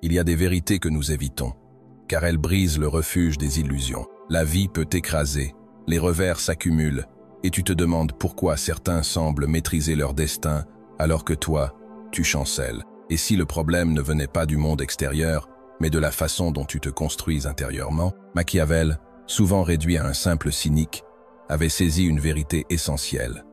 Il y a des vérités que nous évitons, car elles brisent le refuge des illusions. La vie peut t'écraser, les revers s'accumulent, et tu te demandes pourquoi certains semblent maîtriser leur destin, alors que toi, tu chancelles. Et si le problème ne venait pas du monde extérieur, mais de la façon dont tu te construis intérieurement, Machiavel, souvent réduit à un simple cynique, avait saisi une vérité essentielle.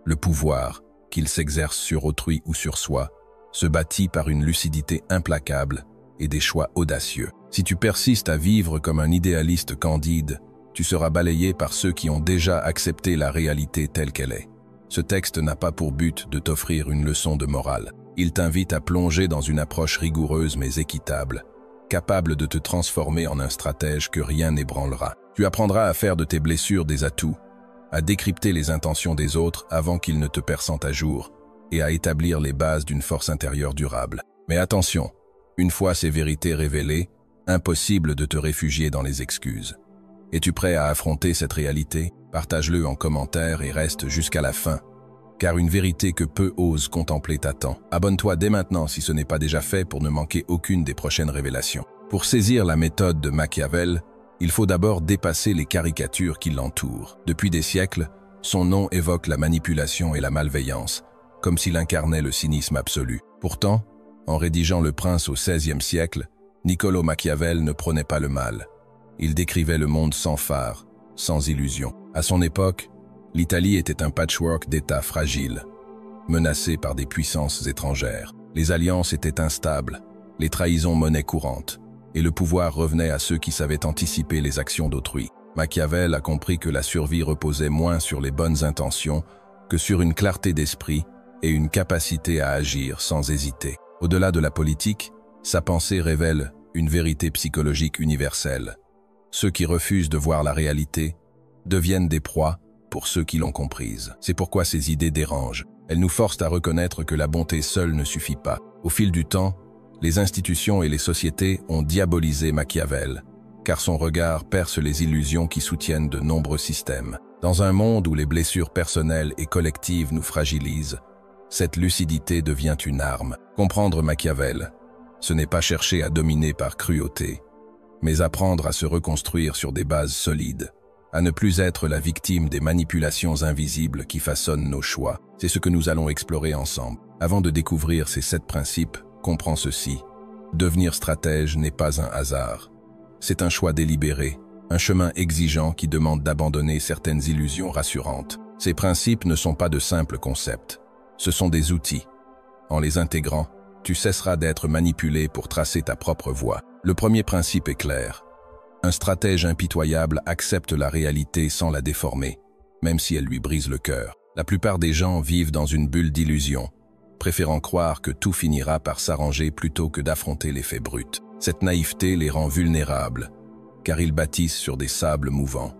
Le pouvoir, qu'il s'exerce sur autrui ou sur soi, se bâtit par une lucidité implacable et des choix audacieux. Si tu persistes à vivre comme un idéaliste candide, tu seras balayé par ceux qui ont déjà accepté la réalité telle qu'elle est. Ce texte n'a pas pour but de t'offrir une leçon de morale. Il t'invite à plonger dans une approche rigoureuse mais équitable, capable de te transformer en un stratège que rien n'ébranlera. Tu apprendras à faire de tes blessures des atouts, à décrypter les intentions des autres avant qu'ils ne te perçant à jour, et à établir les bases d'une force intérieure durable. Mais attention, une fois ces vérités révélées, impossible de te réfugier dans les excuses. Es-tu prêt à affronter cette réalité? Partage-le en commentaire et reste jusqu'à la fin, car une vérité que peu osent contempler t'attend. Abonne-toi dès maintenant si ce n'est pas déjà fait pour ne manquer aucune des prochaines révélations. Pour saisir la méthode de Machiavel, il faut d'abord dépasser les caricatures qui l'entourent. Depuis des siècles, son nom évoque la manipulation et la malveillance, comme s'il incarnait le cynisme absolu. Pourtant, en rédigeant Le Prince au XVIe siècle, Niccolò Machiavel ne prônait pas le mal. Il décrivait le monde sans phare, sans illusion. À son époque, l'Italie était un patchwork d'États fragiles, menacés par des puissances étrangères. Les alliances étaient instables, les trahisons monnaie courante, et le pouvoir revenait à ceux qui savaient anticiper les actions d'autrui. Machiavel a compris que la survie reposait moins sur les bonnes intentions que sur une clarté d'esprit et une capacité à agir sans hésiter. Au-delà de la politique, sa pensée révèle une vérité psychologique universelle. Ceux qui refusent de voir la réalité deviennent des proies pour ceux qui l'ont comprise. C'est pourquoi ces idées dérangent. Elles nous forcent à reconnaître que la bonté seule ne suffit pas. Au fil du temps, les institutions et les sociétés ont diabolisé Machiavel, car son regard perce les illusions qui soutiennent de nombreux systèmes. Dans un monde où les blessures personnelles et collectives nous fragilisent, cette lucidité devient une arme. Comprendre Machiavel, ce n'est pas chercher à dominer par cruauté, mais apprendre à se reconstruire sur des bases solides, à ne plus être la victime des manipulations invisibles qui façonnent nos choix. C'est ce que nous allons explorer ensemble. Avant de découvrir ces 7 principes, comprends ceci. Devenir stratège n'est pas un hasard. C'est un choix délibéré, un chemin exigeant qui demande d'abandonner certaines illusions rassurantes. Ces principes ne sont pas de simples concepts. Ce sont des outils. En les intégrant, tu cesseras d'être manipulé pour tracer ta propre voie. Le premier principe est clair. Un stratège impitoyable accepte la réalité sans la déformer, même si elle lui brise le cœur. La plupart des gens vivent dans une bulle d'illusion, préférant croire que tout finira par s'arranger plutôt que d'affronter les faits bruts. Cette naïveté les rend vulnérables, car ils bâtissent sur des sables mouvants.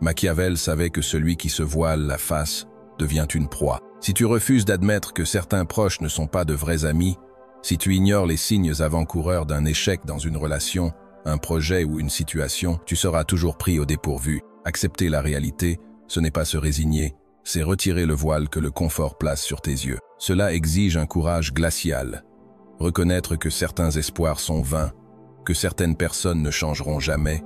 Machiavel savait que celui qui se voile la face devient une proie. Si tu refuses d'admettre que certains proches ne sont pas de vrais amis, si tu ignores les signes avant-coureurs d'un échec dans une relation, un projet ou une situation, tu seras toujours pris au dépourvu. Accepter la réalité, ce n'est pas se résigner, c'est retirer le voile que le confort place sur tes yeux. Cela exige un courage glacial. Reconnaître que certains espoirs sont vains, que certaines personnes ne changeront jamais,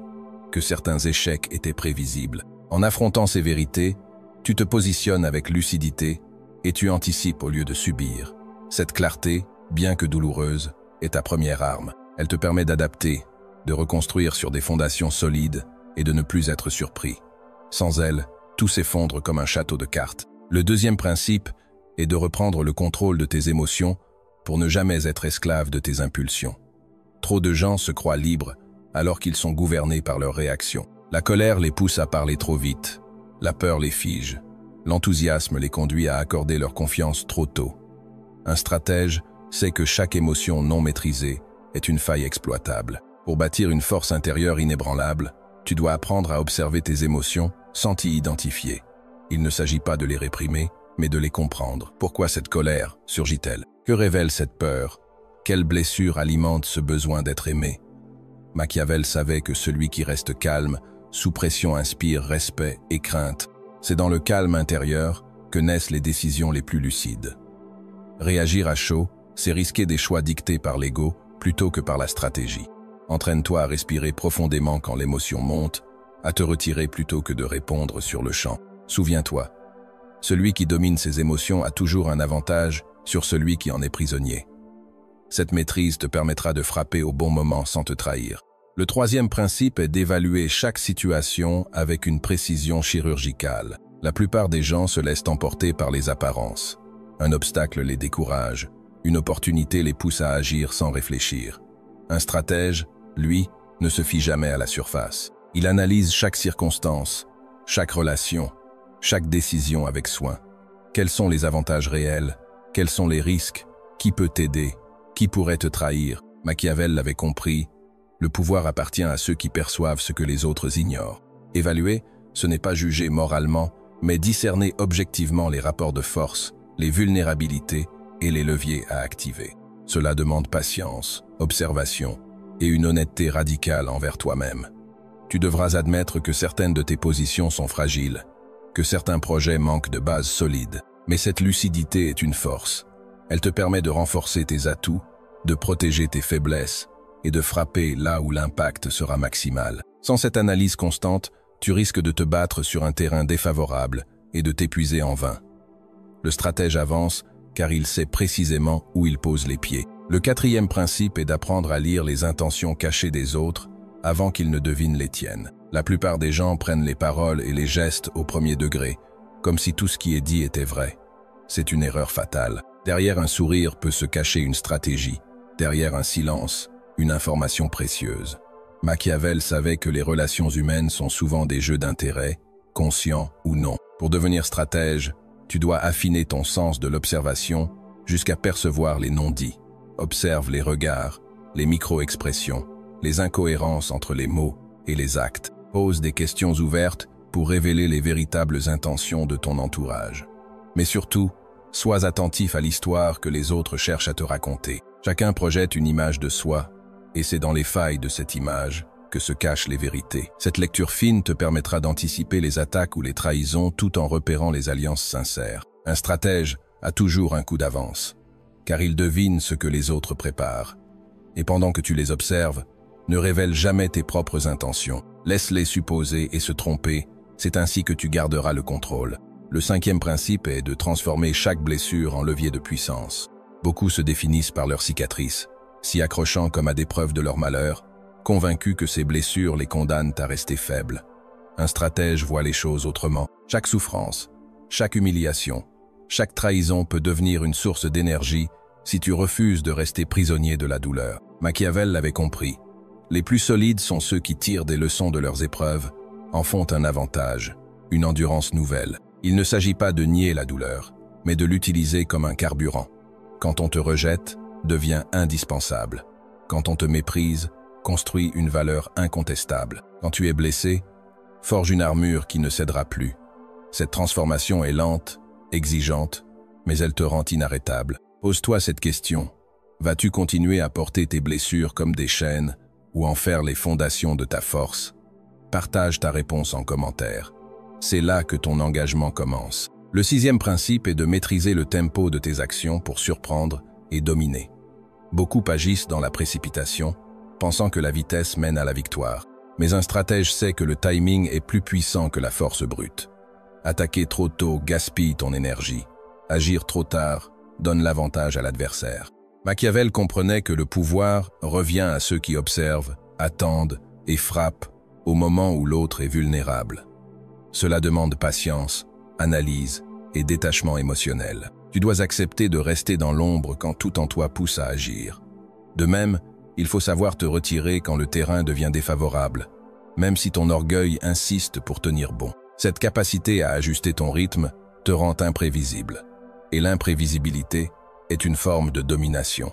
que certains échecs étaient prévisibles. En affrontant ces vérités, tu te positionnes avec lucidité et tu anticipes au lieu de subir. Cette clarté, bien que douloureuse, est ta première arme. Elle te permet d'adapter, de reconstruire sur des fondations solides et de ne plus être surpris. Sans elle, tout s'effondre comme un château de cartes. Le deuxième principe est de reprendre le contrôle de tes émotions pour ne jamais être esclave de tes impulsions. Trop de gens se croient libres alors qu'ils sont gouvernés par leurs réactions. La colère les pousse à parler trop vite, la peur les fige, l'enthousiasme les conduit à accorder leur confiance trop tôt. Un stratège sait que chaque émotion non maîtrisée est une faille exploitable. Pour bâtir une force intérieure inébranlable, tu dois apprendre à observer tes émotions sans t'y identifier. Il ne s'agit pas de les réprimer, mais de les comprendre. Pourquoi cette colère surgit-elle? Que révèle cette peur? Quelle blessure alimente ce besoin d'être aimé? Machiavel savait que celui qui reste calme, sous pression inspire respect et crainte. C'est dans le calme intérieur que naissent les décisions les plus lucides. Réagir à chaud, c'est risquer des choix dictés par l'ego plutôt que par la stratégie. Entraîne-toi à respirer profondément quand l'émotion monte, à te retirer plutôt que de répondre sur le champ. Souviens-toi, celui qui domine ses émotions a toujours un avantage sur celui qui en est prisonnier. Cette maîtrise te permettra de frapper au bon moment sans te trahir. Le troisième principe est d'évaluer chaque situation avec une précision chirurgicale. La plupart des gens se laissent emporter par les apparences. Un obstacle les décourage, une opportunité les pousse à agir sans réfléchir. Un stratège, lui, ne se fie jamais à la surface. Il analyse chaque circonstance, chaque relation, chaque décision avec soin. Quels sont les avantages réels? Quels sont les risques? Qui peut t'aider? Qui pourrait te trahir? Machiavel l'avait compris. Le pouvoir appartient à ceux qui perçoivent ce que les autres ignorent. Évaluer, ce n'est pas juger moralement, mais discerner objectivement les rapports de force, les vulnérabilités et les leviers à activer. Cela demande patience, observation et une honnêteté radicale envers toi-même. Tu devras admettre que certaines de tes positions sont fragiles, que certains projets manquent de bases solides, mais cette lucidité est une force. Elle te permet de renforcer tes atouts, de protéger tes faiblesses et de frapper là où l'impact sera maximal. Sans cette analyse constante, tu risques de te battre sur un terrain défavorable et de t'épuiser en vain. Le stratège avance car il sait précisément où il pose les pieds. Le quatrième principe est d'apprendre à lire les intentions cachées des autres avant qu'ils ne devinent les tiennes. La plupart des gens prennent les paroles et les gestes au premier degré, comme si tout ce qui est dit était vrai. C'est une erreur fatale. Derrière un sourire peut se cacher une stratégie, derrière un silence, une information précieuse. Machiavel savait que les relations humaines sont souvent des jeux d'intérêt, conscients ou non. Pour devenir stratège, tu dois affiner ton sens de l'observation jusqu'à percevoir les non-dits. Observe les regards, les micro-expressions, les incohérences entre les mots et les actes. Pose des questions ouvertes pour révéler les véritables intentions de ton entourage. Mais surtout, sois attentif à l'histoire que les autres cherchent à te raconter. Chacun projette une image de soi, et c'est dans les failles de cette image que se cachent les vérités. Cette lecture fine te permettra d'anticiper les attaques ou les trahisons tout en repérant les alliances sincères. Un stratège a toujours un coup d'avance, car il devine ce que les autres préparent. Et pendant que tu les observes, ne révèle jamais tes propres intentions. Laisse-les supposer et se tromper, c'est ainsi que tu garderas le contrôle. Le cinquième principe est de transformer chaque blessure en levier de puissance. Beaucoup se définissent par leurs cicatrices, s'y accrochant comme à des preuves de leur malheur, convaincus que ces blessures les condamnent à rester faibles. Un stratège voit les choses autrement. Chaque souffrance, chaque humiliation, chaque trahison peut devenir une source d'énergie si tu refuses de rester prisonnier de la douleur. Machiavel l'avait compris. Les plus solides sont ceux qui tirent des leçons de leurs épreuves, en font un avantage, une endurance nouvelle. Il ne s'agit pas de nier la douleur, mais de l'utiliser comme un carburant. Quand on te rejette, devient indispensable. Quand on te méprise, construis une valeur incontestable. Quand tu es blessé, forge une armure qui ne cédera plus. Cette transformation est lente, exigeante, mais elle te rend inarrêtable. Pose-toi cette question. Vas-tu continuer à porter tes blessures comme des chaînes ou en faire les fondations de ta force? Partage ta réponse en commentaire. C'est là que ton engagement commence. Le sixième principe est de maîtriser le tempo de tes actions pour surprendre et dominer. Beaucoup agissent dans la précipitation, pensant que la vitesse mène à la victoire. Mais un stratège sait que le timing est plus puissant que la force brute. Attaquer trop tôt gaspille ton énergie. Agir trop tard donne l'avantage à l'adversaire. Machiavel comprenait que le pouvoir revient à ceux qui observent, attendent et frappent au moment où l'autre est vulnérable. Cela demande patience, analyse et détachement émotionnel. Tu dois accepter de rester dans l'ombre quand tout en toi pousse à agir. De même, il faut savoir te retirer quand le terrain devient défavorable, même si ton orgueil insiste pour tenir bon. Cette capacité à ajuster ton rythme te rend imprévisible. Et l'imprévisibilité est une forme de domination.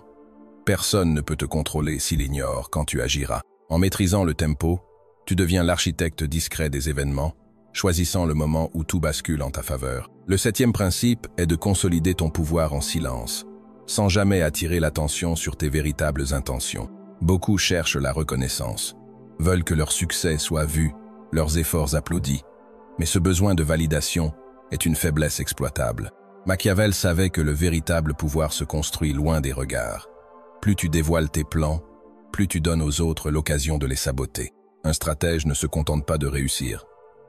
Personne ne peut te contrôler s'il ignore quand tu agiras. En maîtrisant le tempo, tu deviens l'architecte discret des événements, choisissant le moment où tout bascule en ta faveur. Le septième principe est de consolider ton pouvoir en silence, sans jamais attirer l'attention sur tes véritables intentions. Beaucoup cherchent la reconnaissance, veulent que leur succès soit vu, leurs efforts applaudis, mais ce besoin de validation est une faiblesse exploitable. Machiavel savait que le véritable pouvoir se construit loin des regards. Plus tu dévoiles tes plans, plus tu donnes aux autres l'occasion de les saboter. Un stratège ne se contente pas de réussir.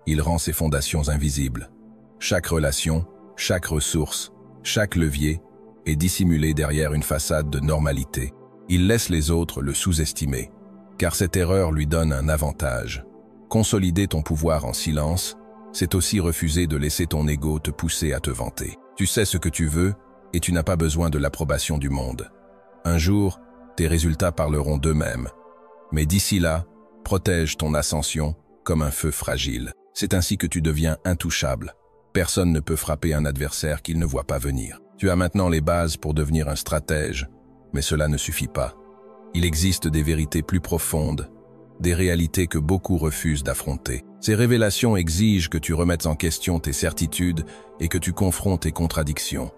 Il rend ses fondations invisibles. Chaque relation, chaque ressource, chaque levier est dissimulé derrière une façade de normalité. Il laisse les autres le sous-estimer, car cette erreur lui donne un avantage. Consolider ton pouvoir en silence, c'est aussi refuser de laisser ton ego te pousser à te vanter. Tu sais ce que tu veux et tu n'as pas besoin de l'approbation du monde. Un jour, tes résultats parleront d'eux-mêmes. Mais d'ici là, protège ton ascension comme un feu fragile. C'est ainsi que tu deviens intouchable. Personne ne peut frapper un adversaire qu'il ne voit pas venir. Tu as maintenant les bases pour devenir un stratège, mais cela ne suffit pas. Il existe des vérités plus profondes, des réalités que beaucoup refusent d'affronter. Ces révélations exigent que tu remettes en question tes certitudes et que tu confrontes tes contradictions.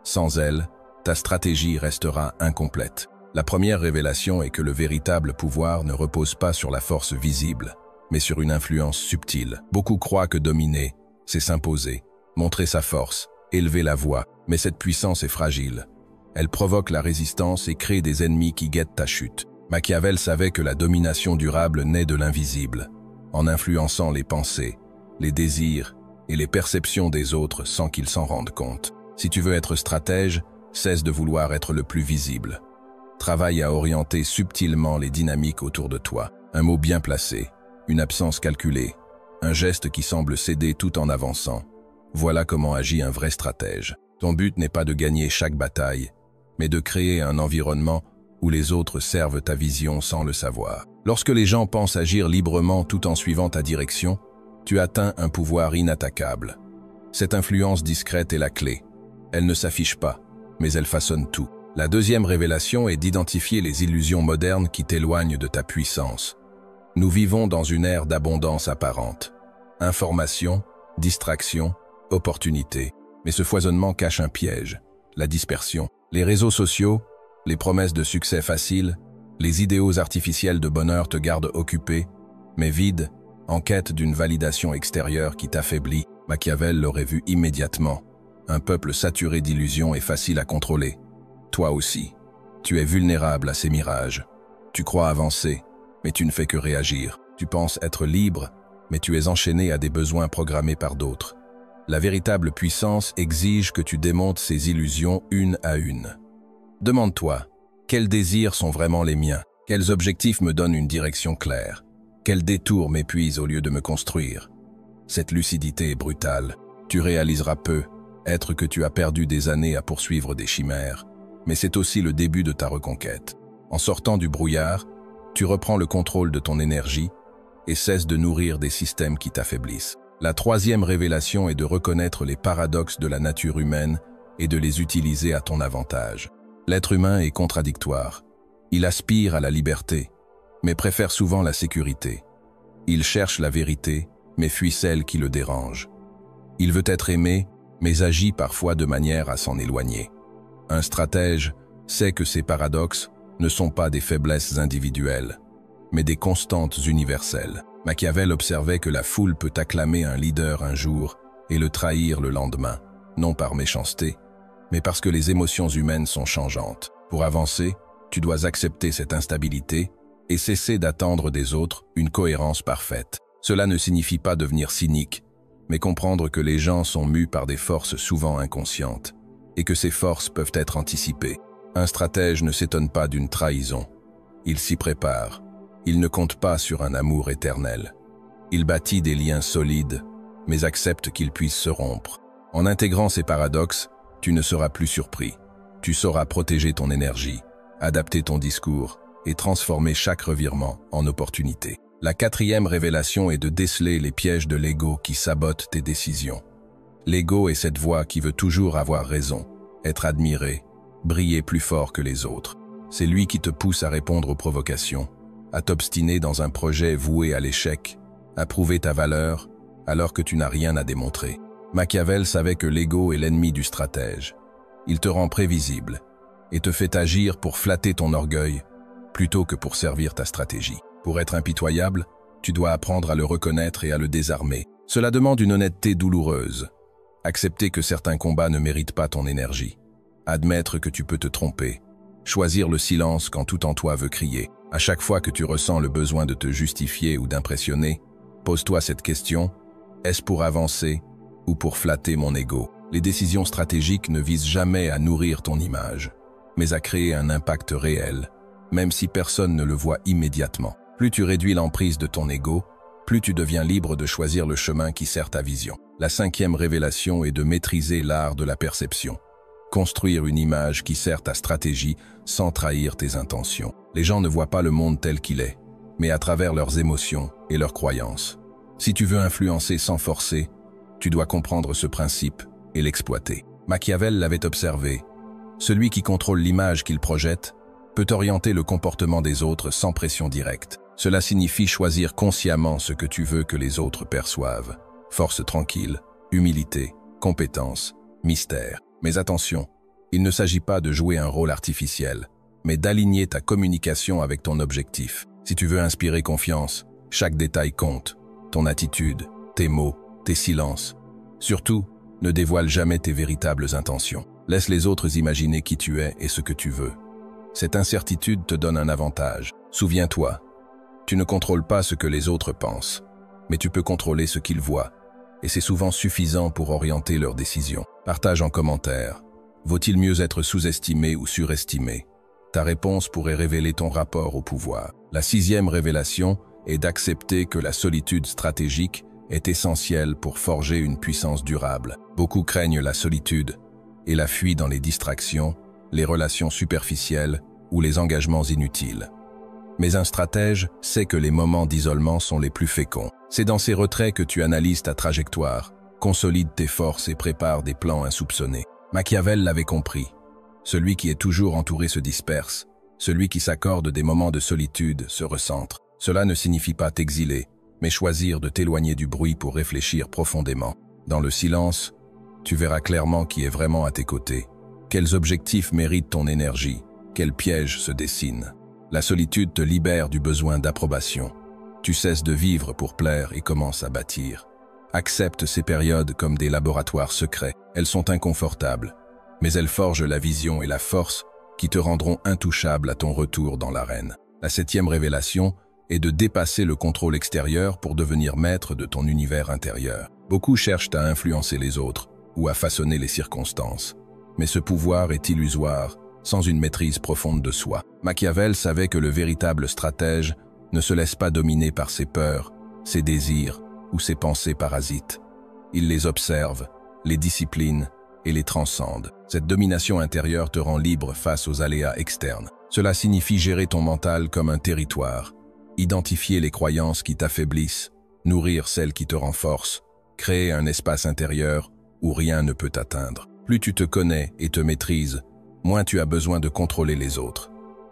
Sans elles, ta stratégie restera incomplète. La première révélation est que le véritable pouvoir ne repose pas sur la force visible, mais sur une influence subtile. Beaucoup croient que dominer, c'est s'imposer, montrer sa force, élever la voix, mais cette puissance est fragile. Elle provoque la résistance et crée des ennemis qui guettent ta chute. Machiavel savait que la domination durable naît de l'invisible, en influençant les pensées, les désirs et les perceptions des autres sans qu'ils s'en rendent compte. Si tu veux être stratège, cesse de vouloir être le plus visible. Travaille à orienter subtilement les dynamiques autour de toi. Un mot bien placé, une absence calculée, un geste qui semble céder tout en avançant. Voilà comment agit un vrai stratège. Ton but n'est pas de gagner chaque bataille, mais de créer un environnement où les autres servent ta vision sans le savoir. Lorsque les gens pensent agir librement tout en suivant ta direction, tu atteins un pouvoir inattaquable. Cette influence discrète est la clé. Elle ne s'affiche pas, mais elle façonne tout. La deuxième révélation est d'identifier les illusions modernes qui t'éloignent de ta puissance. Nous vivons dans une ère d'abondance apparente. Information, distraction, opportunité. Mais ce foisonnement cache un piège, la dispersion. Les réseaux sociaux, les promesses de succès faciles, les idéaux artificiels de bonheur te gardent occupé, mais vide, en quête d'une validation extérieure qui t'affaiblit. Machiavel l'aurait vu immédiatement. Un peuple saturé d'illusions est facile à contrôler. Toi aussi, tu es vulnérable à ces mirages. Tu crois avancer, mais tu ne fais que réagir. Tu penses être libre, mais tu es enchaîné à des besoins programmés par d'autres. La véritable puissance exige que tu démontes ces illusions une à une. Demande-toi, quels désirs sont vraiment les miens? Quels objectifs me donnent une direction claire? Quels détours m'épuisent au lieu de me construire? Cette lucidité est brutale. Tu réaliseras peu, être que tu as perdu des années à poursuivre des chimères. Mais c'est aussi le début de ta reconquête. En sortant du brouillard, tu reprends le contrôle de ton énergie et cesses de nourrir des systèmes qui t'affaiblissent. La troisième révélation est de reconnaître les paradoxes de la nature humaine et de les utiliser à ton avantage. L'être humain est contradictoire. Il aspire à la liberté, mais préfère souvent la sécurité. Il cherche la vérité, mais fuit celle qui le dérange. Il veut être aimé, mais agit parfois de manière à s'en éloigner. Un stratège sait que ces paradoxes ne sont pas des faiblesses individuelles, mais des constantes universelles. Machiavel observait que la foule peut acclamer un leader un jour et le trahir le lendemain, non par méchanceté, mais parce que les émotions humaines sont changeantes. Pour avancer, tu dois accepter cette instabilité et cesser d'attendre des autres une cohérence parfaite. Cela ne signifie pas devenir cynique, mais comprendre que les gens sont mus par des forces souvent inconscientes, et que ces forces peuvent être anticipées. Un stratège ne s'étonne pas d'une trahison. Il s'y prépare. Il ne compte pas sur un amour éternel. Il bâtit des liens solides, mais accepte qu'ils puissent se rompre. En intégrant ces paradoxes, tu ne seras plus surpris. Tu sauras protéger ton énergie, adapter ton discours et transformer chaque revirement en opportunité. La quatrième révélation est de déceler les pièges de l'ego qui sabotent tes décisions. L'ego est cette voix qui veut toujours avoir raison, être admiré, briller plus fort que les autres. C'est lui qui te pousse à répondre aux provocations, à t'obstiner dans un projet voué à l'échec, à prouver ta valeur alors que tu n'as rien à démontrer. Machiavel savait que l'ego est l'ennemi du stratège. Il te rend prévisible et te fait agir pour flatter ton orgueil plutôt que pour servir ta stratégie. Pour être impitoyable, tu dois apprendre à le reconnaître et à le désarmer. Cela demande une honnêteté douloureuse. Accepter que certains combats ne méritent pas ton énergie. Admettre que tu peux te tromper. choisir le silence quand tout en toi veut crier. À chaque fois que tu ressens le besoin de te justifier ou d'impressionner, pose-toi cette question: est-ce pour avancer ou pour flatter mon ego? Les décisions stratégiques ne visent jamais à nourrir ton image, mais à créer un impact réel, même si personne ne le voit immédiatement. Plus tu réduis l'emprise de ton ego, plus tu deviens libre de choisir le chemin qui sert ta vision. La 5e révélation est de maîtriser l'art de la perception. Construire une image qui sert ta stratégie sans trahir tes intentions. Les gens ne voient pas le monde tel qu'il est, mais à travers leurs émotions et leurs croyances. Si tu veux influencer sans forcer, tu dois comprendre ce principe et l'exploiter. Machiavel l'avait observé. Celui qui contrôle l'image qu'il projette peut orienter le comportement des autres sans pression directe. Cela signifie choisir consciemment ce que tu veux que les autres perçoivent. Force tranquille, humilité, compétence, mystère. Mais attention, il ne s'agit pas de jouer un rôle artificiel, mais d'aligner ta communication avec ton objectif. Si tu veux inspirer confiance, chaque détail compte. Ton attitude, tes mots, tes silences. Surtout, ne dévoile jamais tes véritables intentions. Laisse les autres imaginer qui tu es et ce que tu veux. Cette incertitude te donne un avantage. Souviens-toi, tu ne contrôles pas ce que les autres pensent, mais tu peux contrôler ce qu'ils voient, et c'est souvent suffisant pour orienter leurs décisions. Partage en commentaire. Vaut-il mieux être sous-estimé ou surestimé? Ta réponse pourrait révéler ton rapport au pouvoir. La 6e révélation est d'accepter que la solitude stratégique est essentielle pour forger une puissance durable. Beaucoup craignent la solitude et la fuient dans les distractions, les relations superficielles ou les engagements inutiles. Mais un stratège sait que les moments d'isolement sont les plus féconds. C'est dans ces retraits que tu analyses ta trajectoire, consolides tes forces et prépares des plans insoupçonnés. Machiavel l'avait compris. Celui qui est toujours entouré se disperse. Celui qui s'accorde des moments de solitude se recentre. Cela ne signifie pas t'exiler, mais choisir de t'éloigner du bruit pour réfléchir profondément. Dans le silence, tu verras clairement qui est vraiment à tes côtés. Quels objectifs méritent ton énergie? Quels pièges se dessinent? La solitude te libère du besoin d'approbation. Tu cesses de vivre pour plaire et commences à bâtir. Accepte ces périodes comme des laboratoires secrets. Elles sont inconfortables, mais elles forgent la vision et la force qui te rendront intouchable à ton retour dans l'arène. La 7e révélation est de dépasser le contrôle extérieur pour devenir maître de ton univers intérieur. Beaucoup cherchent à influencer les autres ou à façonner les circonstances. Mais ce pouvoir est illusoire, sans une maîtrise profonde de soi. Machiavel savait que le véritable stratège ne se laisse pas dominer par ses peurs, ses désirs ou ses pensées parasites. Il les observe, les discipline et les transcende. Cette domination intérieure te rend libre face aux aléas externes. Cela signifie gérer ton mental comme un territoire, identifier les croyances qui t'affaiblissent, nourrir celles qui te renforcent, créer un espace intérieur où rien ne peut t'atteindre. Plus tu te connais et te maîtrises, moins tu as besoin de contrôler les autres.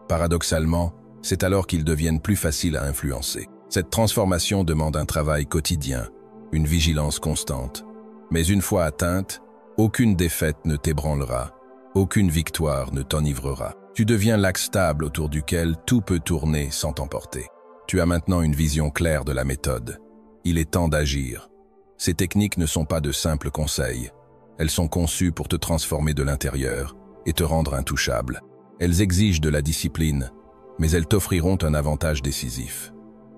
Paradoxalement, c'est alors qu'ils deviennent plus faciles à influencer. Cette transformation demande un travail quotidien, une vigilance constante. Mais une fois atteinte, aucune défaite ne t'ébranlera, aucune victoire ne t'enivrera. Tu deviens l'axe stable autour duquel tout peut tourner sans t'emporter. Tu as maintenant une vision claire de la méthode. Il est temps d'agir. Ces techniques ne sont pas de simples conseils. Elles sont conçues pour te transformer de l'intérieur et te rendre intouchable. Elles exigent de la discipline, mais elles t'offriront un avantage décisif.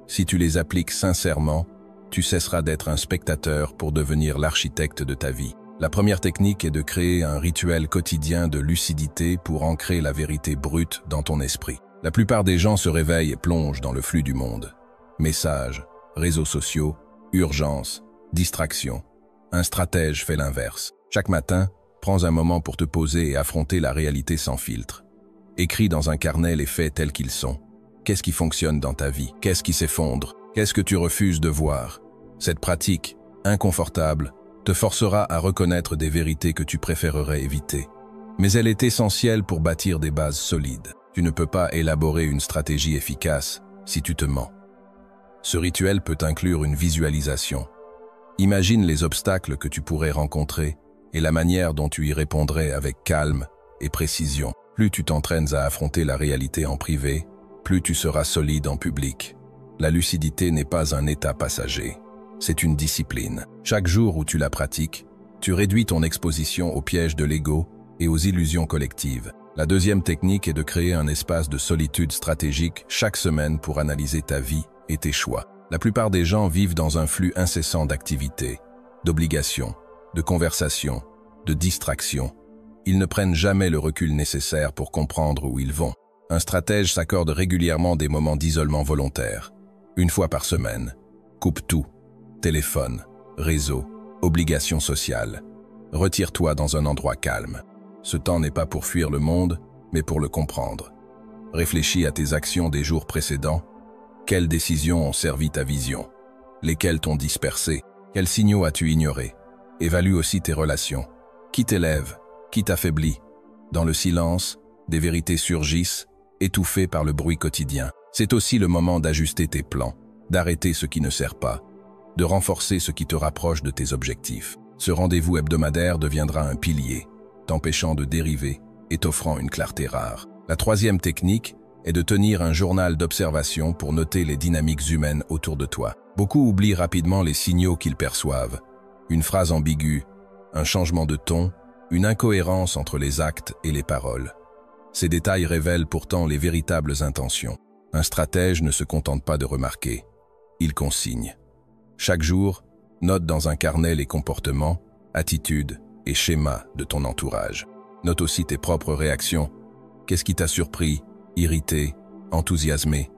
Si tu les appliques sincèrement, tu cesseras d'être un spectateur pour devenir l'architecte de ta vie. La première technique est de créer un rituel quotidien de lucidité pour ancrer la vérité brute dans ton esprit. La plupart des gens se réveillent et plongent dans le flux du monde. Messages, réseaux sociaux, urgences, distractions. Un stratège fait l'inverse. Chaque matin, prends un moment pour te poser et affronter la réalité sans filtre. Écris dans un carnet les faits tels qu'ils sont. Qu'est-ce qui fonctionne dans ta vie? Qu'est-ce qui s'effondre? Qu'est-ce que tu refuses de voir? Cette pratique, inconfortable, te forcera à reconnaître des vérités que tu préférerais éviter. Mais elle est essentielle pour bâtir des bases solides. Tu ne peux pas élaborer une stratégie efficace si tu te mens. Ce rituel peut inclure une visualisation. Imagine les obstacles que tu pourrais rencontrer et la manière dont tu y répondrais avec calme et précision. Plus tu t'entraînes à affronter la réalité en privé, plus tu seras solide en public. La lucidité n'est pas un état passager, c'est une discipline. Chaque jour où tu la pratiques, tu réduis ton exposition aux pièges de l'ego et aux illusions collectives. La deuxième technique est de créer un espace de solitude stratégique chaque semaine pour analyser ta vie et tes choix. La plupart des gens vivent dans un flux incessant d'activités, d'obligations, de conversations, de distractions. Ils ne prennent jamais le recul nécessaire pour comprendre où ils vont. Un stratège s'accorde régulièrement des moments d'isolement volontaire. Une fois par semaine, coupe tout. Téléphone, réseau, obligations sociales. Retire-toi dans un endroit calme. Ce temps n'est pas pour fuir le monde, mais pour le comprendre. Réfléchis à tes actions des jours précédents. Quelles décisions ont servi ta vision? Lesquelles t'ont dispersé? Quels signaux as-tu ignorés? Évalue aussi tes relations. Qui t'élève? Qui t'affaiblit? Dans le silence, des vérités surgissent, étouffées par le bruit quotidien. C'est aussi le moment d'ajuster tes plans, d'arrêter ce qui ne sert pas, de renforcer ce qui te rapproche de tes objectifs. Ce rendez-vous hebdomadaire deviendra un pilier, t'empêchant de dériver et t'offrant une clarté rare. La troisième technique est de tenir un journal d'observation pour noter les dynamiques humaines autour de toi. Beaucoup oublient rapidement les signaux qu'ils perçoivent. Une phrase ambiguë, un changement de ton, une incohérence entre les actes et les paroles. Ces détails révèlent pourtant les véritables intentions. Un stratège ne se contente pas de remarquer, il consigne. Chaque jour, note dans un carnet les comportements, attitudes et schémas de ton entourage. Note aussi tes propres réactions. Qu'est-ce qui t'a surpris, irrité, enthousiasmé?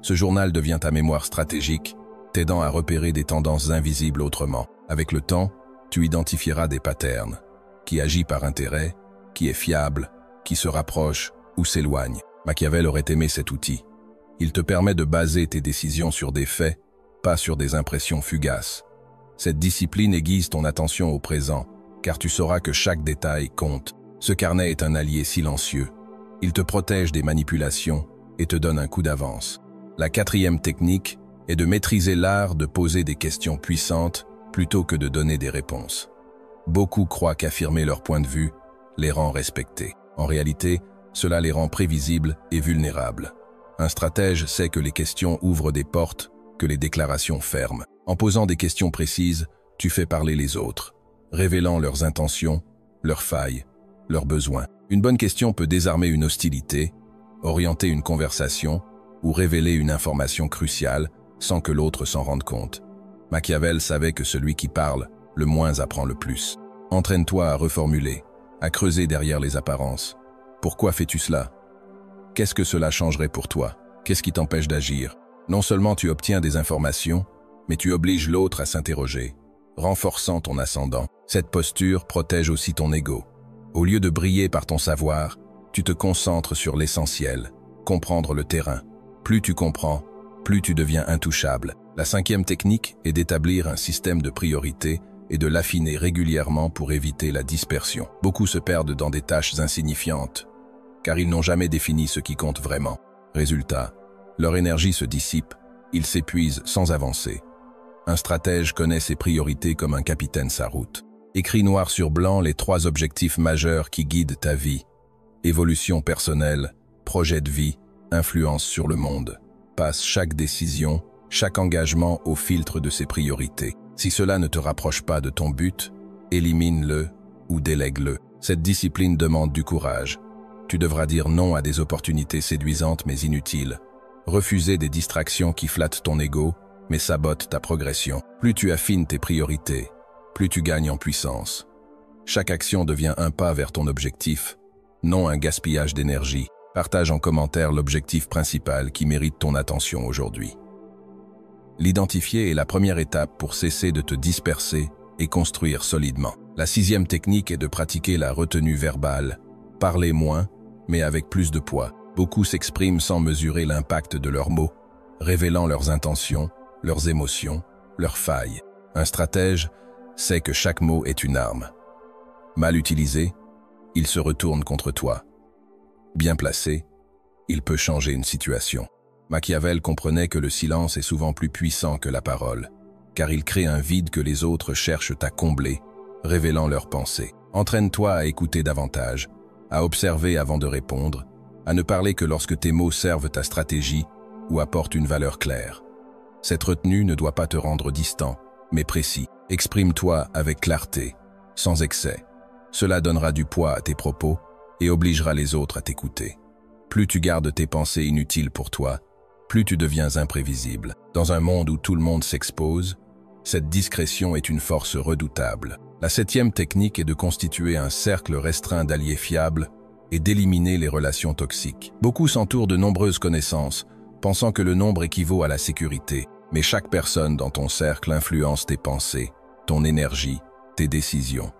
Ce journal devient ta mémoire stratégique, t'aidant à repérer des tendances invisibles autrement. Avec le temps, tu identifieras des patterns. Qui agit par intérêt, qui est fiable, qui se rapproche ou s'éloigne. Machiavel aurait aimé cet outil. Il te permet de baser tes décisions sur des faits, pas sur des impressions fugaces. Cette discipline aiguise ton attention au présent, car tu sauras que chaque détail compte. Ce carnet est un allié silencieux. Il te protège des manipulations et te donne un coup d'avance. La quatrième technique est de maîtriser l'art de poser des questions puissantes plutôt que de donner des réponses. Beaucoup croient qu'affirmer leur point de vue les rend respectés. En réalité, cela les rend prévisibles et vulnérables. Un stratège sait que les questions ouvrent des portes, que les déclarations ferment. En posant des questions précises, tu fais parler les autres, révélant leurs intentions, leurs failles, leurs besoins. Une bonne question peut désarmer une hostilité, orienter une conversation ou révéler une information cruciale sans que l'autre s'en rende compte. Machiavel savait que celui qui parle, le moins apprend le plus. Entraîne-toi à reformuler, à creuser derrière les apparences. Pourquoi fais-tu cela? Qu'est-ce que cela changerait pour toi? Qu'est-ce qui t'empêche d'agir? Non seulement tu obtiens des informations, mais tu obliges l'autre à s'interroger, renforçant ton ascendant. Cette posture protège aussi ton ego. Au lieu de briller par ton savoir, tu te concentres sur l'essentiel, comprendre le terrain. Plus tu comprends, plus tu deviens intouchable. La cinquième technique est d'établir un système de priorités et de l'affiner régulièrement pour éviter la dispersion. Beaucoup se perdent dans des tâches insignifiantes, car ils n'ont jamais défini ce qui compte vraiment. Résultat, leur énergie se dissipe, ils s'épuisent sans avancer. Un stratège connaît ses priorités comme un capitaine sa route. Écris noir sur blanc les 3 objectifs majeurs qui guident ta vie. Évolution personnelle, projet de vie, influence sur le monde. Passe chaque décision, chaque engagement au filtre de ses priorités. Si cela ne te rapproche pas de ton but, élimine-le ou délègue-le. Cette discipline demande du courage. Tu devras dire non à des opportunités séduisantes mais inutiles. Refuser des distractions qui flattent ton ego mais sabotent ta progression. Plus tu affines tes priorités, plus tu gagnes en puissance. Chaque action devient un pas vers ton objectif, non un gaspillage d'énergie. Partage en commentaire l'objectif principal qui mérite ton attention aujourd'hui. L'identifier est la première étape pour cesser de te disperser et construire solidement. La 6e technique est de pratiquer la retenue verbale. Parler moins, mais avec plus de poids. Beaucoup s'expriment sans mesurer l'impact de leurs mots, révélant leurs intentions, leurs émotions, leurs failles. Un stratège sait que chaque mot est une arme. Mal utilisé, il se retourne contre toi. Bien placé, il peut changer une situation. Machiavel comprenait que le silence est souvent plus puissant que la parole, car il crée un vide que les autres cherchent à combler, révélant leurs pensées. Entraîne-toi à écouter davantage, à observer avant de répondre, à ne parler que lorsque tes mots servent ta stratégie ou apportent une valeur claire. Cette retenue ne doit pas te rendre distant, mais précis. Exprime-toi avec clarté, sans excès. Cela donnera du poids à tes propos et obligera les autres à t'écouter. Plus tu gardes tes pensées inutiles pour toi, plus tu deviens imprévisible. Dans un monde où tout le monde s'expose, cette discrétion est une force redoutable. La 7e technique est de constituer un cercle restreint d'alliés fiables et d'éliminer les relations toxiques. Beaucoup s'entourent de nombreuses connaissances, pensant que le nombre équivaut à la sécurité, mais chaque personne dans ton cercle influence tes pensées, ton énergie, tes décisions.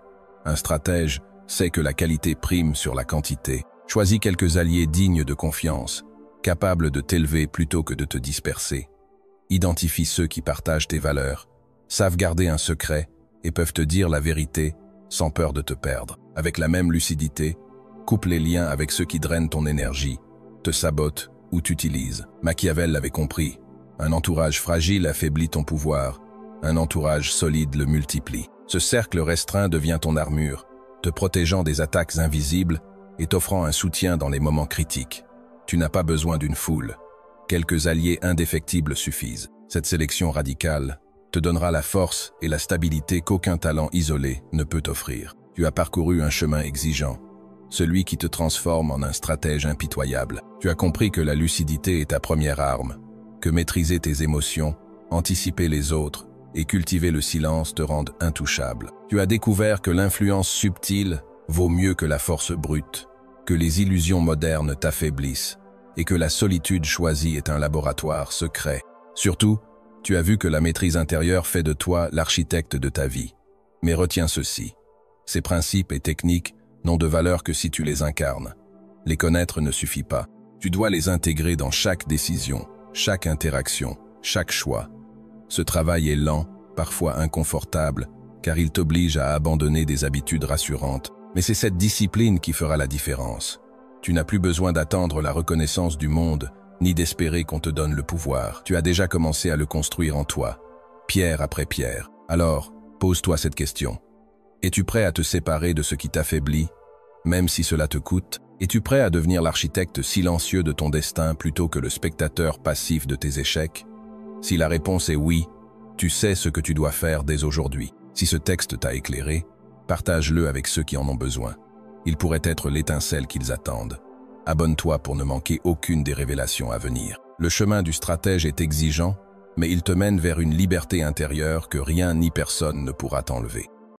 Un stratège sait que la qualité prime sur la quantité. Choisis quelques alliés dignes de confiance, capables de t'élever plutôt que de te disperser. Identifie ceux qui partagent tes valeurs, savent garder un secret et peuvent te dire la vérité sans peur de te perdre. Avec la même lucidité, coupe les liens avec ceux qui drainent ton énergie, te sabotent ou t'utilisent. Machiavel l'avait compris. Un entourage fragile affaiblit ton pouvoir, un entourage solide le multiplie. Ce cercle restreint devient ton armure, te protégeant des attaques invisibles et t'offrant un soutien dans les moments critiques. Tu n'as pas besoin d'une foule. Quelques alliés indéfectibles suffisent. Cette sélection radicale te donnera la force et la stabilité qu'aucun talent isolé ne peut offrir. Tu as parcouru un chemin exigeant, celui qui te transforme en un stratège impitoyable. Tu as compris que la lucidité est ta première arme, que maîtriser tes émotions, anticiper les autres et cultiver le silence te rendent intouchable. Tu as découvert que l'influence subtile vaut mieux que la force brute, que les illusions modernes t'affaiblissent et que la solitude choisie est un laboratoire secret. Surtout, tu as vu que la maîtrise intérieure fait de toi l'architecte de ta vie. Mais retiens ceci, ces principes et techniques n'ont de valeur que si tu les incarnes. Les connaître ne suffit pas. Tu dois les intégrer dans chaque décision, chaque interaction, chaque choix. Ce travail est lent, parfois inconfortable, car il t'oblige à abandonner des habitudes rassurantes. Mais c'est cette discipline qui fera la différence. Tu n'as plus besoin d'attendre la reconnaissance du monde, ni d'espérer qu'on te donne le pouvoir. Tu as déjà commencé à le construire en toi, pierre après pierre. Alors, pose-toi cette question. Es-tu prêt à te séparer de ce qui t'affaiblit, même si cela te coûte? Es-tu prêt à devenir l'architecte silencieux de ton destin plutôt que le spectateur passif de tes échecs? Si la réponse est oui, tu sais ce que tu dois faire dès aujourd'hui. Si ce texte t'a éclairé, partage-le avec ceux qui en ont besoin. Il pourrait être l'étincelle qu'ils attendent. Abonne-toi pour ne manquer aucune des révélations à venir. Le chemin du stratège est exigeant, mais il te mène vers une liberté intérieure que rien ni personne ne pourra t'enlever.